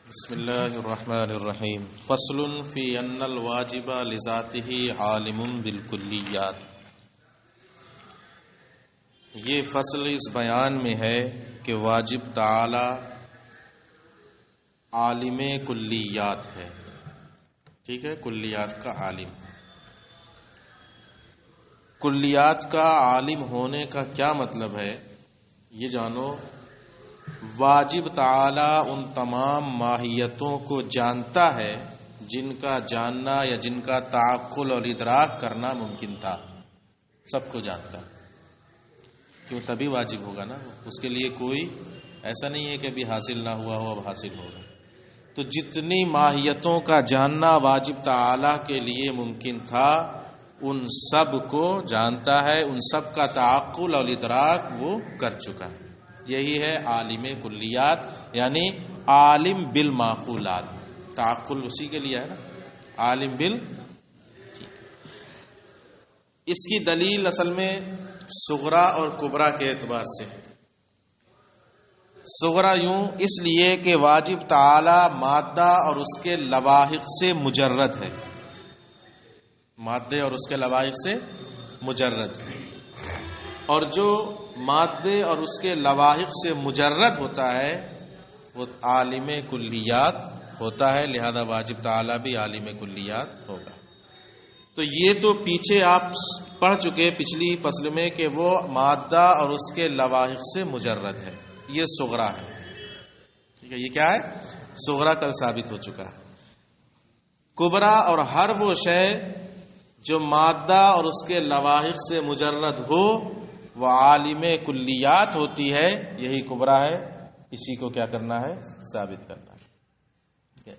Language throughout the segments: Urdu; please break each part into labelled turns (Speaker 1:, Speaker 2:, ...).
Speaker 1: بسم اللہ الرحمن الرحیم فصل فی ان الواجب لذاتہ عالم بالکلیات۔ یہ فصل اس بیان میں ہے کہ واجب تعالی عالم کلیات ہے، ٹھیک ہے، کلیات کا عالم۔ کلیات کا عالم ہونے کا کیا مطلب ہے یہ جانو۔ واجب تعالی ان تمام ماہیتوں کو جانتا ہے جن کا جاننا یا جن کا تعقل اور ادراک کرنا ممکن تھا، سب کو جانتا ہے، کیوں تبھی واجب ہوگا نا۔ اس کے لیے کوئی ایسا نہیں ہے کہ ابھی حاصل نہ ہوا ہو اب حاصل ہوگا۔ تو جتنی ماہیتوں کا جاننا واجب تعالی کے لیے ممکن تھا ان سب کو جانتا ہے، ان سب کا تعقل اور ادراک وہ کر چکا ہے۔ یہی ہے عالم کلیات، یعنی عالم بالمعقولات۔ تعقل اسی کے لیے ہے نا، عالم اس کی دلیل اصل میں صغرا اور کبرا کے اعتبار سے۔ صغرا یوں اس لیے کہ واجب تعالی مادہ اور اس کے لواحق سے مجرد ہے، مادے اور اس کے لواحق سے مجرد ہے، اور جو مادے اور اس کے لواحق سے مجرد ہوتا ہے وہ عالم کلیات ہوتا ہے، لہذا واجب تعالی بھی عالم کلیات ہوگا۔ تو یہ تو پیچھے آپ پڑھ چکے پچھلی فصل میں کہ وہ مادہ اور اس کے لواحق سے مجرد ہے، یہ صغرا ہے، ٹھیک ہے۔ یہ کیا ہے؟ صغرا کل ثابت ہو چکا ہے۔ کبرا اور ہر وہ شے جو مادہ اور اس کے لواحق سے مجرد ہو وہ عالم کلیات ہوتی ہے، یہی کبرا ہے، اسی کو کیا کرنا ہے؟ ثابت کرنا ہے۔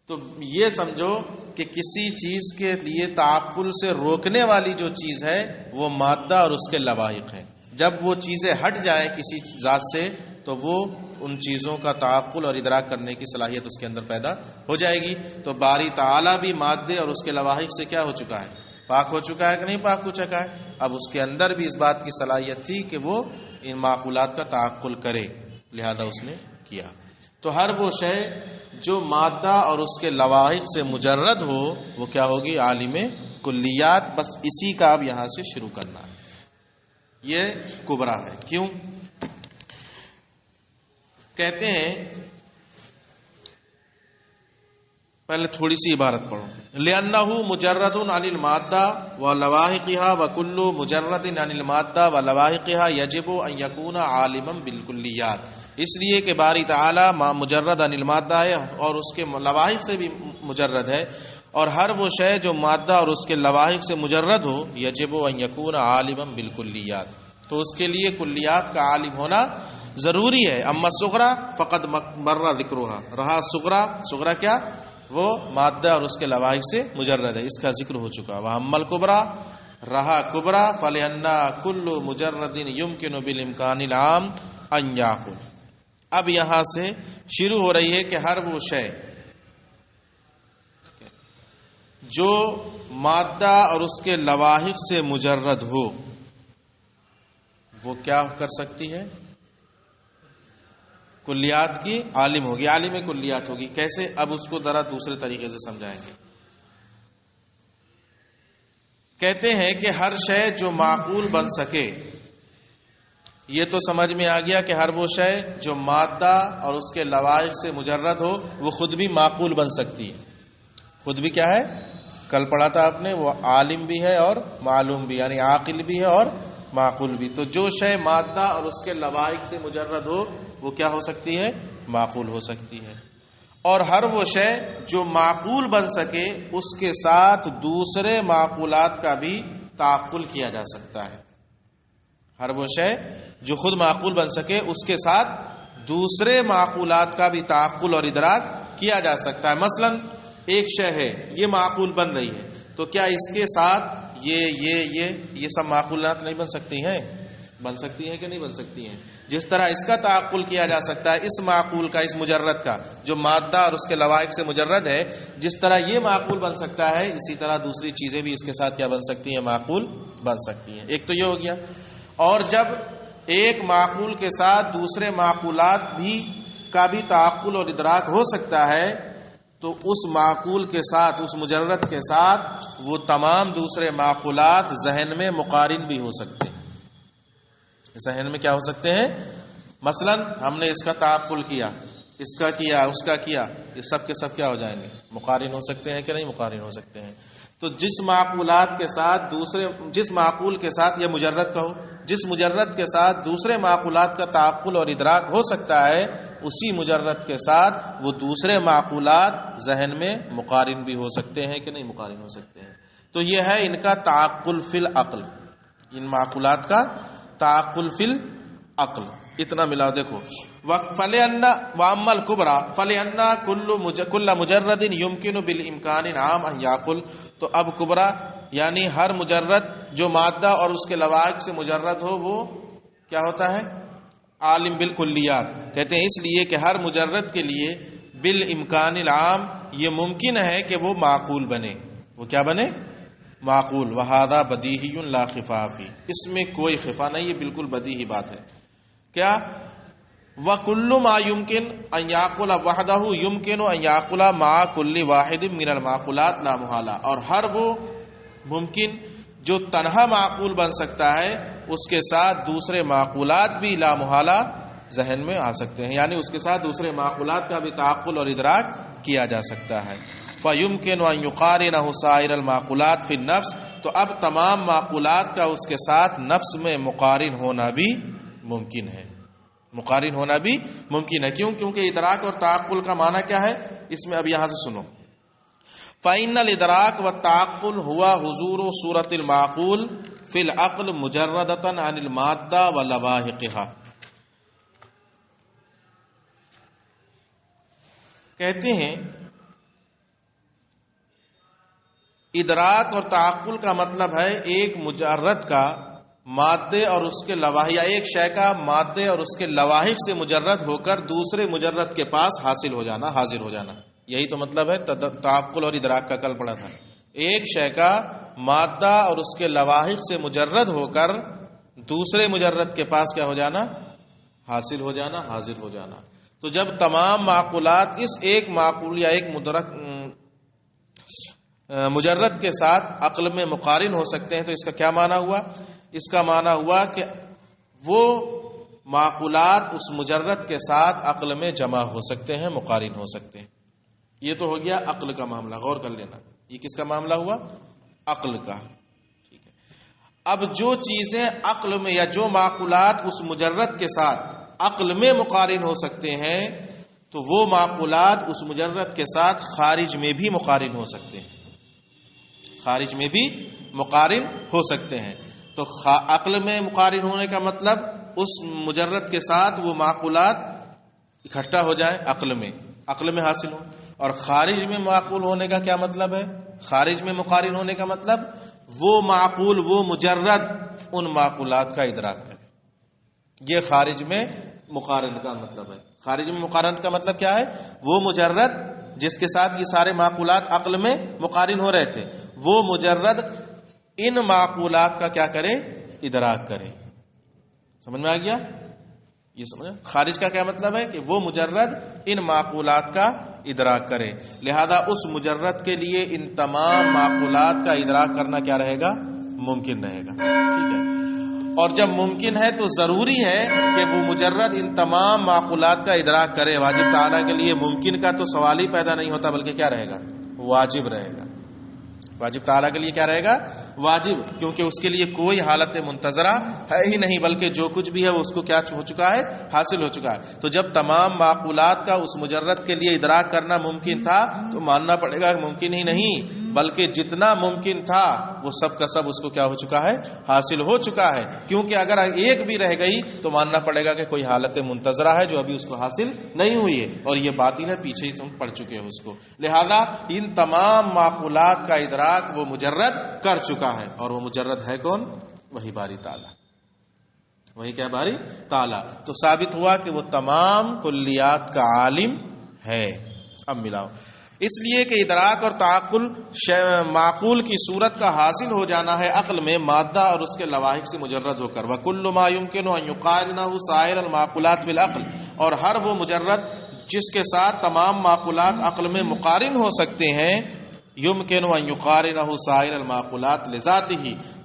Speaker 1: تو یہ سمجھو کہ کسی چیز کے لیے تعقل سے روکنے والی جو چیز ہے وہ مادہ اور اس کے لواحق ہے۔ جب وہ چیزیں ہٹ جائیں کسی ذات سے تو وہ ان چیزوں کا تعقل اور ادراک کرنے کی صلاحیت اس کے اندر پیدا ہو جائے گی۔ تو باری تعالی بھی مادے اور اس کے لواحق سے کیا ہو چکا ہے؟ پاک ہو چکا ہے کہ نہیں پاک ہو چکا ہے؟ اب اس کے اندر بھی اس بات کی صلاحیت تھی کہ وہ ان معقولات کا تعقل کرے، لہذا اس نے کیا۔ تو ہر وہ شے جو مادہ اور اس کے لواحق سے مجرد ہو وہ کیا ہوگی؟ عالم کلیات۔ بس اسی کا اب یہاں سے شروع کرنا ہے، یہ کبرا ہے۔ کیوں کہتے ہیں؟ پہلے تھوڑی سی عبارت پڑھو۔ لِأَنَّهُ مُجَرَّدٌ عَنِ الْمَادَّةِ وَلَوَاحِقِهَا وَكُلُّ مُجَرَّدٍ عَنِ الْمَادَّةِ وَلَوَاحِقِهَا يَجِبُ أَن يَكُونَ عَالِمًا بِالْكُلِّيَّاتِ، اس لیے کہ باری تعالی مجرد عن المادہ ہے اور اس کے لواحق سے بھی مجرد ہے، اور ہر وہ شے جو مادہ اور اس کے لواحق سے مجرد ہو يَجِبُ أَن يَكُونَ عَالِمًا بِالْكُلِّيَّاتِ، تو اس کے لیے کلیات کا عالم ہونا ضروری ہے۔ اما صغرا فقد مر ذکرها، رہا صغرا کیا؟ وہ مادہ اور اس کے لواحق سے مجرد ہے، اس کا ذکر ہو چکا۔ وَأَمَّا الْكُبْرَى، رہا کبرا، فَلِأَنَّ كُلُّ مُجَرَّدٍ يُمْكِنُ بِالْإِمْكَانِ الْعَامِ أَن يَعْقُلَ۔ اب یہاں سے شروع ہو رہی ہے کہ ہر وہ شے جو مادہ اور اس کے لواحق سے مجرد ہو وہ کیا کر سکتی ہے؟ کلیات کی عالم ہوگی، عالم کلیات ہوگی۔ کیسے؟ اب اس کو ذرا دوسرے طریقے سے سمجھائیں گے۔ کہتے ہیں کہ ہر شے جو معقول بن سکے، یہ تو سمجھ میں آ گیا کہ ہر وہ شے جو مادہ اور اس کے لواحق سے مجرد ہو وہ خود بھی معقول بن سکتی ہے۔ خود بھی کیا ہے؟ کل پڑھا تھا آپ نے، وہ عالم بھی ہے اور معلوم بھی، یعنی عاقل بھی ہے اور معقول بھی۔ تو جو شے مادہ اور اس کے لواحق سے مجرد ہو وہ کیا ہو سکتی ہے؟ معقول ہو سکتی ہے۔ اور ہر وہ شے جو معقول بن سکے اس کے ساتھ دوسرے معقولات کا بھی تعقل کیا جا سکتا ہے۔ ہر وہ شے جو خود معقول بن سکے اس کے ساتھ دوسرے معقولات کا بھی تعقل اور ادراک کیا جا سکتا ہے۔ مثلا ایک شے ہے، یہ معقول بن رہی ہے، تو کیا اس کے ساتھ یہ سب معقولات نہیں بن سکتی ہیں؟ بن سکتی ہیں کہ نہیں بن سکتی ہیں؟ جس طرح اس کا تعقل کیا جا سکتا ہے، اس معقول کا، اس مجرد کا جو مادہ اور اس کے لواحق سے مجرد ہے، جس طرح یہ معقول بن سکتا ہے اسی طرح دوسری چیزیں بھی اس کے ساتھ کیا بن سکتی ہیں؟ معقول بن سکتی ہیں۔ ایک تو یہ ہو گیا۔ اور جب ایک معقول کے ساتھ دوسرے معقولات بھی کا بھی تعقل اور ادراک ہو سکتا ہے تو اس معقول کے ساتھ، اس مجرد کے ساتھ وہ تمام دوسرے معقولات ذہن میں مقارن بھی ہو سکتے ہیں۔ ذہن میں کیا ہو سکتے ہیں؟ مثلا ہم نے اس کا تعقل کیا، اس کا کیا، اس کا کیا، یہ سب کے سب کیا ہو جائیں گے؟ مقارن ہو سکتے ہیں کہ نہیں مقارن ہو سکتے ہیں؟ تو جس معقولات کے ساتھ جس معقول کے ساتھ، یا مجرد کہو، جس مجرد کے ساتھ دوسرے معقولات کا تعقل اور ادراک ہو سکتا ہے، اسی مجرد کے ساتھ وہ دوسرے معقولات ذہن میں مقارن بھی ہو سکتے ہیں کہ نہیں مقارن ہو سکتے ہیں۔ تو یہ ہے ان کا تعقل فی العقل، ان معقولات کا تعقل فی العقل۔ اتنا ملا دیکھو، فَلِأَنَّ وَأَمَّا الْكُبْرَى فَلِأَنَّ كُلَّ مُجَرَّدٍ يُمْكِنُ بِالْإِمْكَانِ عَامٍ أَنْ يَعْقُلَ۔ تو اب کبرا یعنی ہر مجرد جو مادہ اور اس کے لوائق سے مجرد ہو وہ کیا ہوتا ہے؟ عالم بالکلیات۔ کہتے ہیں اس لیے کہ ہر مجرد کے لیے بالامکان العام یہ ممکن ہے کہ وہ معقول بنے۔ وہ کیا بنے؟ معقول۔ وَهَذَا بَدِيهِيٌّ لَا خِفَاءَ فِيهِ، اس میں کوئی خفا نہیں، یہ بالکل بدیہی بات ہے۔ کیا؟ وَكُلُّ مَا يُمْكِنُ أَنْ يَعْقُلَ وَحْدَهُ يُمْكِنُ أَنْ يَعْقُلَ مَعَ كُلِّ وَاحِدٍ مِنَ الْمَعْقُولَاتِ لَا مُحَالَةَ، اور ہر وہ ممکن جو تنہا معقول بن سکتا ہے اس کے ساتھ دوسرے معقولات بھی لا محالہ ذہن میں آ سکتے ہیں، یعنی اس کے ساتھ دوسرے معقولات کا بھی تعقل اور ادراک کیا جا سکتا ہے۔ فَيُمْكِنُ أَنْ يُقَارِنَهُ سَائِرَ الْمَعْقُولَاتِ فِي النَّفْسِ، تو اب تمام معقولات کا اس کے ساتھ نفس میں مقارن ہونا بھی ممکن ہے، مقارن ہونا بھی ممکن ہے۔ کیوں؟ کیونکہ ادراک اور تعقل کا معنی کیا ہے اس میں؟ اب یہاں سے سنو، فَإِنَّ الْإِدْرَاكَ وَالتَّعَقُّلَ هُوَ حُضُورُ صُورَةِ الْمَعْقُولِ فِي الْعَقْلِ مُجَرَّدَةً عَنِ الْمَادَّةِ وَلَوَاحِقِهَا۔ کہتے ہیں ادراک اور تعقل کا مطلب ہے ایک مجرد کا مادے اور اس کے لواحق، یا ایک شے کا مادے اور اس کے لواحق سے مجرد ہو کر دوسرے مجرد کے پاس حاصل ہو جانا، حاضر ہو جانا، یہی تو مطلب ہے تعقل اور ادراک کا۔ کل پڑھا تھا، ایک شے کا مادہ اور اس کے لواحق سے مجرد ہو کر دوسرے مجرد کے پاس کیا ہو جانا؟ حاصل ہو جانا، حاضر ہو جانا۔ تو جب تمام معقولات اس ایک معقول یا ایک مجرد کے ساتھ عقل میں مقارن ہو سکتے ہیں تو اس کا کیا معنی ہوا؟ اس کا معنی ہوا کہ وہ معقولات اس مجرد کے ساتھ عقل میں جمع ہو سکتے ہیں، مقارن ہو سکتے ہیں۔ یہ تو ہو گیا عقل کا معاملہ، غور کر لینا، یہ کس کا معاملہ ہوا؟ عقل کا۔ ٹھیک ہے، اب جو چیزیں عقل میں، یا جو معقولات اس مجرد کے ساتھ عقل میں مقارن ہو سکتے ہیں تو وہ معقولات اس مجرد کے ساتھ خارج میں بھی مقارن ہو سکتے ہیں، خارج میں بھی مقارن ہو سکتے ہیں۔ تو عقل میں مقارن ہونے کا مطلب اس مجرد کے ساتھ وہ معقولات اکٹھا ہو جائیں، عقل میں حاصل ہو۔ اور خارج میں معقول ہونے کا کیا مطلب ہے؟ خارج میں مقارن ہونے کا مطلب وہ معقول، وہ مجرد ان معقولات کا ادراک کرے، یہ خارج میں مقارن کا مطلب ہے۔ خارج میں مقارن کا مطلب کیا ہے؟ وہ مجرد جس کے ساتھ یہ سارے معقولات عقل میں مقارن ہو رہے تھے، وہ مجرد ان معقولات کا کیا کرے؟ ادراک کرے۔ سمجھ میں آ گیا؟ یہ سمجھ، خارج کا کیا مطلب ہے کہ وہ مجرد ان معقولات کا ادراک کرے، لہذا اس مجرد کے لیے ان تمام معقولات کا ادراک کرنا کیا رہے گا؟ ممکن رہے گا۔ ٹھیک ہے، اور جب ممکن ہے تو ضروری ہے کہ وہ مجرد ان تمام معقولات کا ادراک کرے۔ واجب تعالیٰ کے لیے ممکن کا تو سوال ہی پیدا نہیں ہوتا، بلکہ کیا رہے گا؟ واجب رہے گا۔ واجب تعالیٰ کے لیے کیا رہے گا؟ واجب، کیونکہ اس کے لیے کوئی حالت منتظرہ ہے ہی نہیں، بلکہ جو کچھ بھی ہے وہ اس کو کیا ہو چکا ہے؟ حاصل ہو چکا ہے۔ تو جب تمام معقولات کا اس مجرد کے لیے ادراک کرنا ممکن تھا تو ماننا پڑے گا کہ ممکن ہی نہیں، بلکہ جتنا ممکن تھا وہ سب کا سب اس کو کیا ہو چکا ہے؟ حاصل ہو چکا ہے۔ کیونکہ اگر ایک بھی رہ گئی تو ماننا پڑے گا کہ کوئی حالت منتظرہ ہے جو ابھی اس کو حاصل نہیں ہوئی ہے، اور یہ باطل ہے، پیچھے ہی تم پڑھ چکے ہو اس کو۔ لہذا ان تمام معقولات کا ادراک وہ مجرد کر چکا ہے، اور وہ مجرد ہے کون؟ وہی باری تعالیٰ، وہی کیا؟ باری تعالیٰ۔ تو ثابت ہوا کہ وہ تمام کلیات کا عالم ہے۔ اب ملاؤ، اس لیے کہ ادراک اور تعقل معقول کی صورت کا حاصل ہو جانا ہے عقل میں مادہ اور اس کے لواحق سے مجرد ہو کر۔ وَكُلُّ مَا يُمْكِنُ أَن يُقَارِنَهُ سَائِرَ الْمَعْقُولَاتِ فِي الْعَقْلِ، اور ہر وہ مجرد جس کے ساتھ تمام معقولات عقل میں مقارن ہو سکتے ہیں، یمکن ان یقارنہ سائر المعقولات لذاتہ،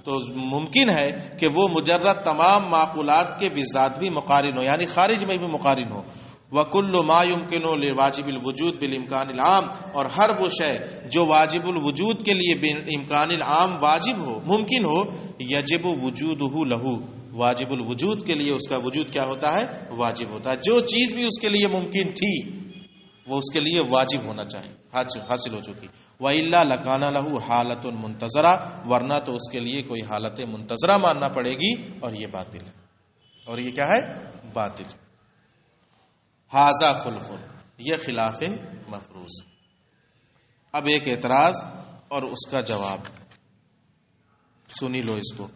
Speaker 1: تو ممکن ہے کہ وہ مجرد تمام معقولات کے بذات بھی مقارن ہو، یعنی خارج میں بھی مقارن ہو۔ وَكُلُّ مَا يُمْكِنُ لِوَاجِبِ الْوُجُودِ بِالْإِمْكَانِ الْعَامِ، اور ہر وہ شے جو واجب الوجود کے لیے بالامکان العام واجب ہو، ممکن ہو، یجب وجودہ لہ، واجب الوجود کے لیے اس کا وجود کیا ہوتا ہے؟ واجب ہوتا ہے۔ جو چیز بھی اس کے لیے ممکن تھی وہ اس کے لیے واجب ہونا چاہیے، حاصل ہو چکی۔ وَإِلَّا لَكَانَ لَهُ حَالَةٌ مُنتَظَرَةٌ، ورنہ تو اس کے لیے کوئی حالت منتظرہ ماننا پڑے گی، اور یہ باطل ہے، اور یہ کیا ہے؟ باطل۔ ھذا خلف، یہ خلاف مفروض۔ اب ایک اعتراض اور اس کا جواب سنی لو اس کو۔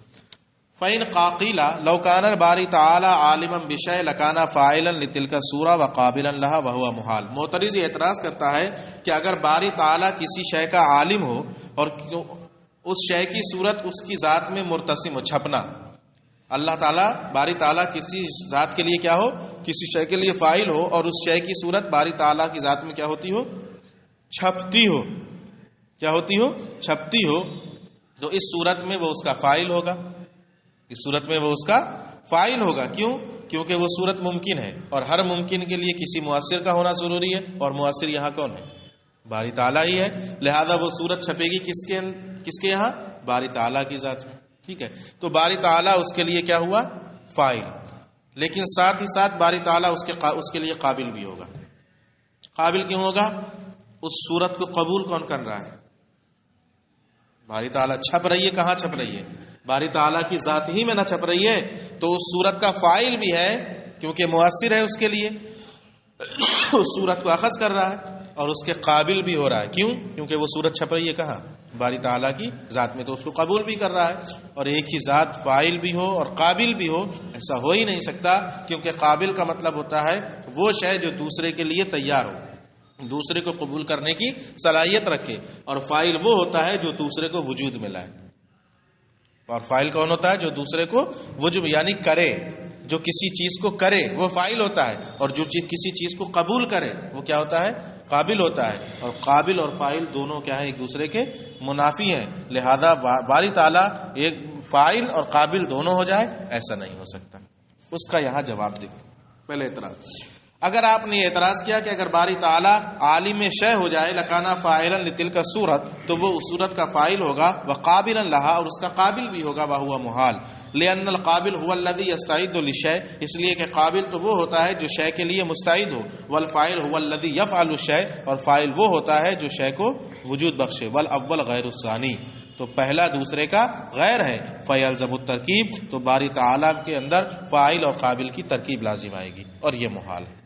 Speaker 1: فَإِنْ قَيْلَ لَوْ كَانَ الْبَارِي تَعَالَى عَالِمًا بِشَيْءٍ لَكَانَ فَاعِلًا لِتِلْكَ الصُّورَةِ وَقَابِلًا لَهَا وَهُوَ مُحَالٌ۔ معترض یہ اعتراض کرتا ہے کہ اگر باری تعالیٰ کسی شے کا عالم ہو اور اس شے کی صورت اس کی ذات میں مرتسم ہو، چھپنا، اللہ تعالیٰ باری تعالیٰ کسی ذات کے لیے کیا ہو؟ کسی شے کے لیے فاعل ہو، اور اس شے کی صورت باری تعالیٰ کی ذات میں کیا ہوتی ہو؟ چھپتی ہو۔ کیا ہوتی ہو؟ چھپتی ہو۔ تو اس صورت میں وہ اس کا فاعل ہوگا، اس صورت میں وہ اس کا فاعل ہوگا۔ کیوں؟ کیونکہ وہ صورت ممکن ہے، اور ہر ممکن کے لیے کسی مؤثر کا ہونا ضروری ہے، اور مؤثر یہاں کون ہے؟ باری تعالیٰ ہی ہے، لہذا وہ صورت چھپے گی کس کے یہاں؟ باری تعالیٰ کی ذات میں۔ ٹھیک ہے، تو باری تعالیٰ اس کے لیے کیا ہوا؟ فاعل، لیکن ساتھ ہی ساتھ باری تعالیٰ اس کے لیے قابل بھی ہوگا۔ قابل کیوں ہوگا؟ اس صورت کو قبول کون کر رہا ہے؟ باری تعالیٰ چھپ رہی ہے، کہاں چھپ رہی ہے؟ باری تعالیٰ کی ذات ہی میں نہ چھپ رہی ہے، تو اس صورت کا فاعل بھی ہے کیونکہ مؤثر ہے اس کے لیے، اس صورت کو اخذ کر رہا ہے، اور اس کے قابل بھی ہو رہا ہے۔ کیوں؟ کیونکہ وہ صورت چھپ رہی ہے کہاں؟ باری تعالیٰ کی ذات میں، تو اس کو قبول بھی کر رہا ہے۔ اور ایک ہی ذات فاعل بھی ہو اور قابل بھی ہو، ایسا ہو ہی نہیں سکتا، کیونکہ قابل کا مطلب ہوتا ہے وہ شے جو دوسرے کے لیے تیار ہو، دوسرے کو قبول کرنے کی صلاحیت رکھے، اور فاعل وہ ہوتا ہے جو دوسرے کو وجود میں لائے۔ اور فاعل کون ہوتا ہے؟ جو دوسرے کو وجود یعنی کرے، جو کسی چیز کو کرے وہ فاعل ہوتا ہے، اور جو کسی چیز کو قبول کرے وہ کیا ہوتا ہے؟ قابل ہوتا ہے۔ اور قابل اور فاعل دونوں کیا ہیں؟ ایک دوسرے کے منافی ہیں، لہذا باری تعالیٰ ایک فاعل اور قابل دونوں ہو جائے، ایسا نہیں ہو سکتا۔ اس کا یہاں جواب دیکھو۔ پہلے اعتراض، اگر آپ نے اعتراض کیا کہ اگر باری تعالیٰ عالم شے ہو جائے، لکانا فاعلا لتلک الصورت، تو وہ اس صورت کا فاعل ہوگا، وقابلا لها، اور اس کا قابل بھی ہوگا، وہو محال، لأن القابل هو الذي يستعد للشيء، اس لیے کہ قابل تو وہ ہوتا ہے جو شے کے لیے مستعد ہو، والفاعل هو الذي يفعل الشيء، اور فاعل وہ ہوتا ہے جو شے کو وجود بخشے، والاول غیر الثانی، تو پہلا دوسرے کا غیر ہے، فیلزم الترکیب، تو باری تعالیٰ کے اندر فاعل اور قابل کی ترکیب لازم آئے گی، اور یہ محال ہے۔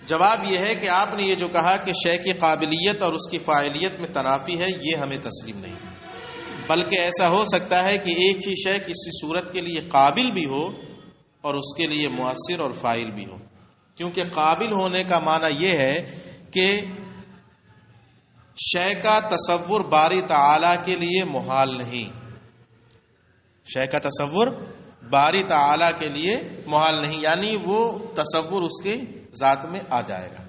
Speaker 1: جواب یہ ہے کہ آپ نے یہ جو کہا کہ شے کی قابلیت اور اس کی فاعلیت میں تنافی ہے، یہ ہمیں تسلیم نہیں، بلکہ ایسا ہو سکتا ہے کہ ایک ہی شے کسی صورت کے لیے قابل بھی ہو اور اس کے لیے مؤثر اور فاعل بھی ہو، کیونکہ قابل ہونے کا معنی یہ ہے کہ شے کا تصور باری تعالیٰ کے لیے محال نہیں، شے کا تصور باری تعالیٰ کے لیے محال نہیں، یعنی وہ تصور اس کے ذات میں آ جائے گا،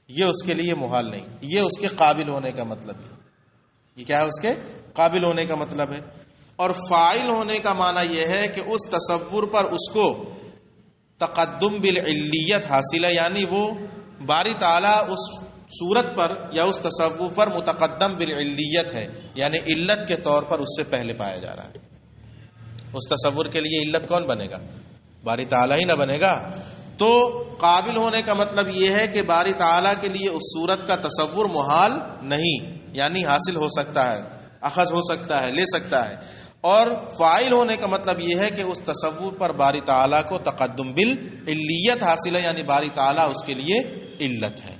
Speaker 1: یہ اس کے لیے محال نہیں، یہ اس کے قابل ہونے کا مطلب ہے۔ یہ کیا ہے؟ اس کے قابل ہونے کا مطلب ہے۔ اور فاعل ہونے کا معنی یہ ہے کہ اس تصور پر اس کو تقدم بالعلیت حاصل ہے، یعنی وہ باری تعالیٰ اس صورت پر یا اس تصور پر متقدم بالعلیت ہے، یعنی علت کے طور پر اس سے پہلے پایا جا رہا ہے۔ اس تصور کے لیے علت کون بنے گا؟ باری تعالیٰ ہی نہ بنے گا۔ تو قابل ہونے کا مطلب یہ ہے کہ باری تعالیٰ کے لیے اس صورت کا تصور محال نہیں، یعنی حاصل ہو سکتا ہے، اخذ ہو سکتا ہے، لے سکتا ہے۔ اور فاعل ہونے کا مطلب یہ ہے کہ اس تصور پر باری تعالیٰ کو تقدم بالعلیت حاصل ہے، یعنی باری تعالیٰ اس کے لیے علت ہے۔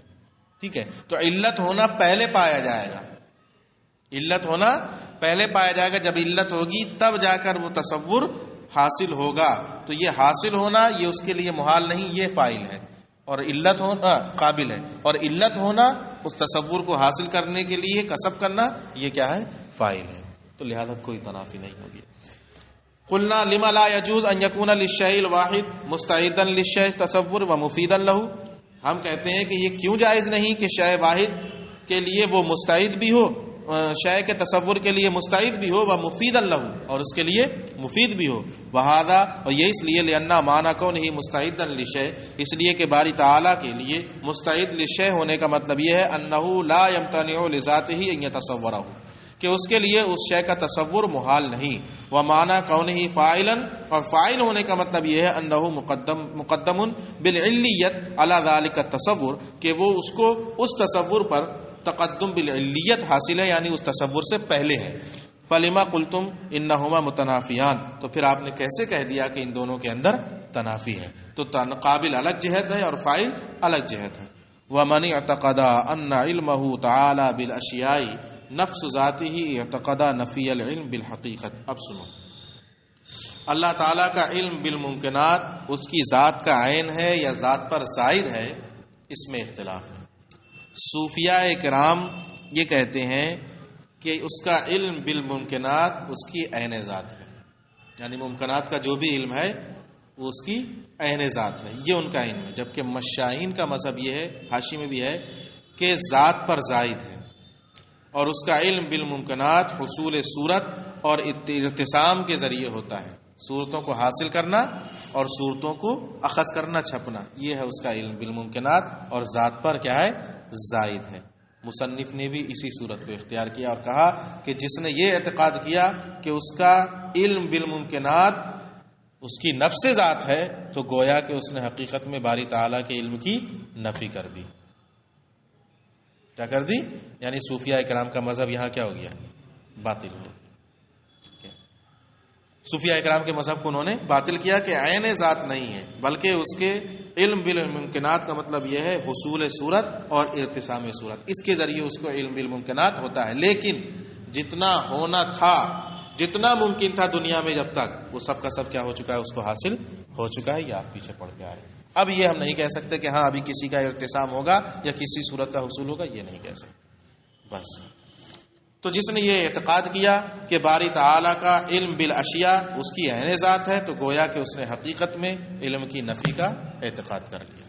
Speaker 1: ٹھیک ہے، تو علت ہونا پہلے پایا جائے گا، علت ہونا پہلے پایا جائے گا، جب علت ہوگی تب جا کر وہ تصور حاصل ہوگا۔ تو یہ حاصل ہونا یہ اس کے لیے محال نہیں، یہ فاعل ہے، اور علت ہونا قابل ہے، اور علت ہونا اس تصور کو حاصل کرنے کے لیے کسب کرنا، یہ کیا ہے؟ فاعل ہے۔ تو لہذا کوئی تنافی نہیں ہوگی۔ قلنا لما لا يجوز ان يكون للشيء الواحد مستعدا للشيء تصور ومفيدا له، ہم کہتے ہیں کہ یہ کیوں جائز نہیں کہ شے واحد کے لیے وہ مستعد بھی ہو، شے کے تصور کے لیے مستعد بھی ہو، وہ مفیدا لہ، اور اس کے لیے مفید بھی ہو، وہذا، اور یہ اس لیے لأن معنی کونہ مستعدا لشیء، اس لیے کہ باری تعالیٰ کے لیے مستعد لشیء ہونے کا مطلب یہ ہے انہ لا یمتنع لذاتہ ان یتصورہ، کہ اس کے لیے اس شے کا تصور محال نہیں، ومعنی کونہ فاعلا، اور فاعل ہونے کا مطلب یہ ہے انہ مقدم بالعلیت علی ذلک التصور، کہ وہ اس کو اس تصور پر تقدم بالعلیت حاصل ہے، یعنی اس تصور سے پہلے ہے۔ فلما قلتم انہما متنافیان، تو پھر آپ نے کیسے کہہ دیا کہ ان دونوں کے اندر تنافی ہے؟ تو قابل الگ جہت ہے اور فاعل الگ جہت ہے۔ ومن اعتقد ان علمہ تعالی بالاشیاء نفس ذاتہ اعتقد نفی العلم بالحقیقت۔ اب سنو، اللہ تعالیٰ کا علم بالممکنات اس کی ذات کا عین ہے یا ذات پر زائد ہے، اس میں اختلاف ہے۔ صوفیاء کرام یہ کہتے ہیں کہ اس کا علم بالممکنات اس کی عین ذات ہے، یعنی ممکنات کا جو بھی علم ہے وہ اس کی عین ذات ہے، یہ ان کا علم ہے، جبکہ مشائین کا مذہب یہ ہے، حاشی میں بھی ہے، کہ ذات پر زائد ہے، اور اس کا علم بالممکنات حصول صورت اور ارتسام کے ذریعے ہوتا ہے، صورتوں کو حاصل کرنا اور صورتوں کو اخذ کرنا، چھپنا، یہ ہے اس کا علم بالممکنات، اور ذات پر کیا ہے؟ زائد ہے۔ مصنف نے بھی اسی صورت کو اختیار کیا اور کہا کہ جس نے یہ اعتقاد کیا کہ اس کا علم بالممکنات اس کی نفس ذات ہے، تو گویا کہ اس نے حقیقت میں باری تعالیٰ کے علم کی نفی کر دی۔ کیا کر دی؟ یعنی صوفیاء کرام کا مذہب یہاں کیا ہو گیا؟ باطل ہو گیا۔ صوفیاء کرام کے مذہب کو انہوں نے باطل کیا کہ عین ذات نہیں ہے، بلکہ اس کے علم بالممکنات کا مطلب یہ ہے حصول صورت اور ارتسام صورت، اس کے ذریعے اس کو علم بالممکنات ہوتا ہے، لیکن جتنا ہونا تھا، جتنا ممکن تھا دنیا میں جب تک، وہ سب کا سب کیا ہو چکا ہے؟ اس کو حاصل ہو چکا ہے، یہ آپ پیچھے پڑھ کے آ رہے ہیں۔ اب یہ ہم نہیں کہہ سکتے کہ ہاں ابھی کسی کا ارتسام ہوگا یا کسی صورت کا حصول ہوگا، یہ نہیں کہہ سکتے بس۔ تو جس نے یہ اعتقاد کیا کہ باری تعالیٰ کا علم بالاشیاء اس کی عین ذات ہے، تو گویا کہ اس نے حقیقت میں علم کی نفی کا اعتقاد کر لیا۔